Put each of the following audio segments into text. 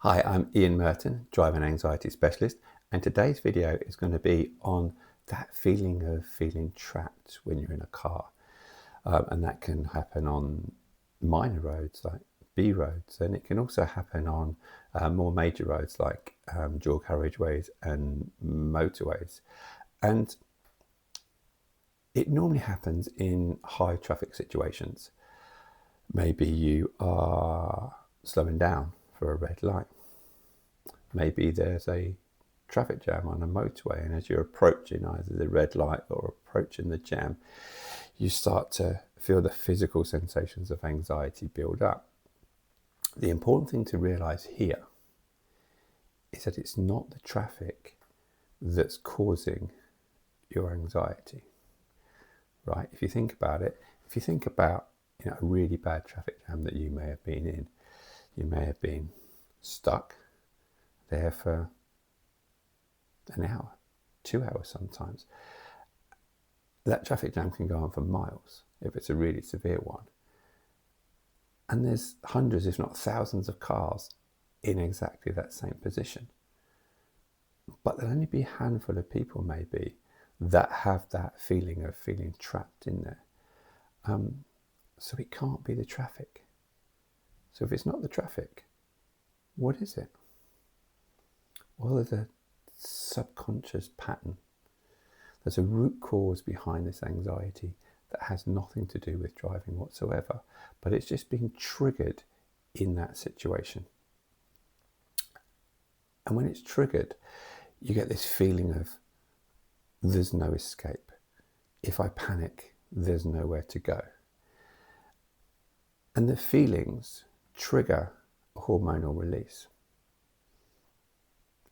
Hi, I'm Ian Merton, driver and anxiety specialist, and today's video is going to be on that feeling of feeling trapped when you're in a car. And that can happen on minor roads like B roads, and it can also happen on more major roads like dual carriageways and motorways. And it normally happens in high traffic situations. Maybe you are slowing down for a red light. Maybe there's a traffic jam on a motorway, and as you're approaching either the red light or approaching the jam, you start to feel the physical sensations of anxiety build up. The important thing to realize here is that it's not the traffic that's causing your anxiety, right? If you think about it, if you think about a really bad traffic jam that you may have been in, you may have been stuck there for an hour, 2 hours sometimes. That traffic jam can go on for miles if it's a really severe one. And there's hundreds, if not thousands of cars in exactly that same position. But there'll only be a handful of people maybe that have that feeling of feeling trapped in there. So it can't be the traffic. So if it's not the traffic, what is it? Well, there's a subconscious pattern. There's a root cause behind this anxiety that has nothing to do with driving whatsoever, but it's just being triggered in that situation. And when it's triggered, you get this feeling of there's no escape. If I panic, there's nowhere to go. And the feelings trigger a hormonal release.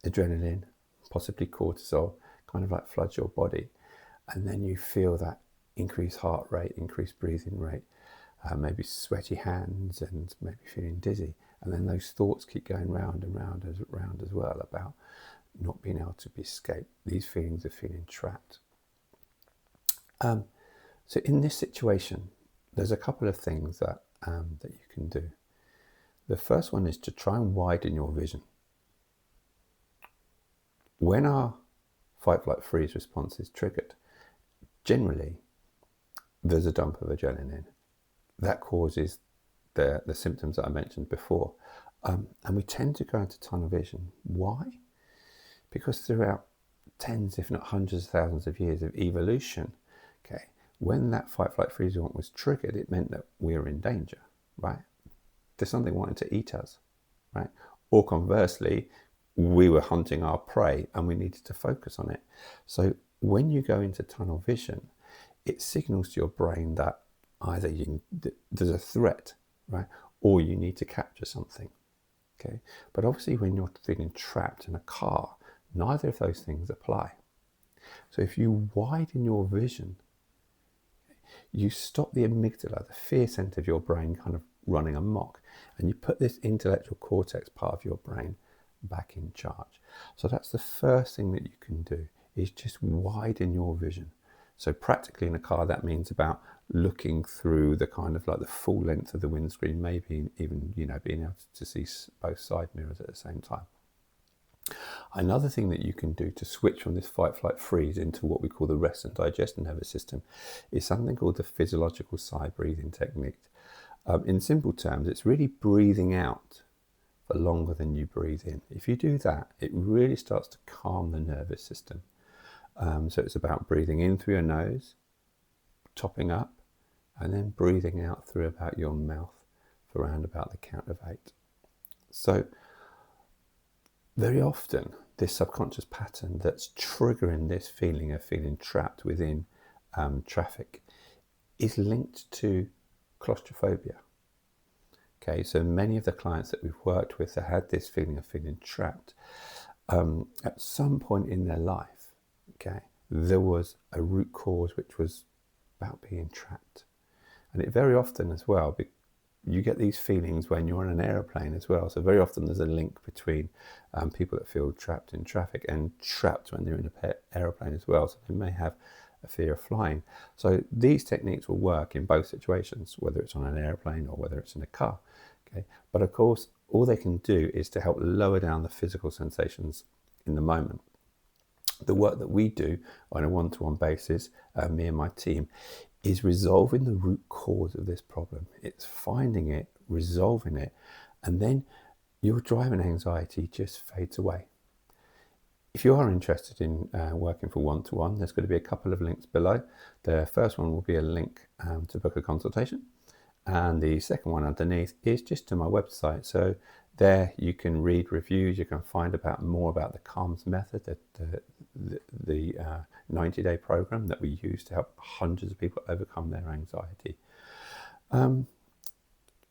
Adrenaline, possibly cortisol, kind of like floods your body. And then you feel that increased heart rate, increased breathing rate, maybe sweaty hands and maybe feeling dizzy. And then those thoughts keep going round and round as well about not being able to escape. These feelings of feeling trapped. So in this situation, there's a couple of things that you can do. The first one is to try and widen your vision. When our fight, flight, freeze response is triggered, generally there's a dump of adrenaline that causes the symptoms that I mentioned before, and we tend to go into tunnel vision. Why? Because throughout tens, if not hundreds of thousands of years of evolution, when that fight, flight, freeze event was triggered, it meant that we were in danger, right? There's something wanting to eat us, right? Or conversely, we were hunting our prey and we needed to focus on it. So when you go into tunnel vision, it signals to your brain that either there's a threat, right? Or you need to capture something, okay? But obviously when you're feeling trapped in a car, neither of those things apply. So if you widen your vision, you stop the amygdala, the fear center of your brain kind of running amok, and you put this intellectual cortex part of your brain back in charge. So that's the first thing that you can do, is just widen your vision. So practically in a car, that means about looking through the kind of like the full length of the windscreen, maybe even being able to see both side mirrors at the same time. Another thing that you can do to switch from this fight, flight, freeze into what we call the rest and digest nervous system is something called the physiological sigh breathing technique. In simple terms, it's really breathing out for longer than you breathe in. If you do that, it really starts to calm the nervous system. So it's about breathing in through your nose, topping up, and then breathing out through about your mouth for around about the count of 8. So very often, this subconscious pattern that's triggering this feeling of feeling trapped within traffic is linked to claustrophobia. Okay, so many of the clients that we've worked with that had this feeling of feeling trapped, at some point in their life, there was a root cause which was about being trapped. And it very often as well, you get these feelings when you're on an aeroplane as well. So very often there's a link between people that feel trapped in traffic and trapped when they're in an aeroplane as well. So they may have a fear of flying. So these techniques will work in both situations, whether it's on an airplane or whether it's in a car. But of course, all they can do is to help lower down the physical sensations in the moment. The work that we do on a one-to-one basis, me and my team, is resolving the root cause of this problem. It's finding it, resolving it, and then your driving anxiety just fades away. If you are interested in working for one-to-one, there's going to be a couple of links below. The first one will be a link to book a consultation, and the second one underneath is just to my website. So there you can read reviews, you can find more about the C.A.L.M.S method, the 90-day program that we use to help hundreds of people overcome their anxiety.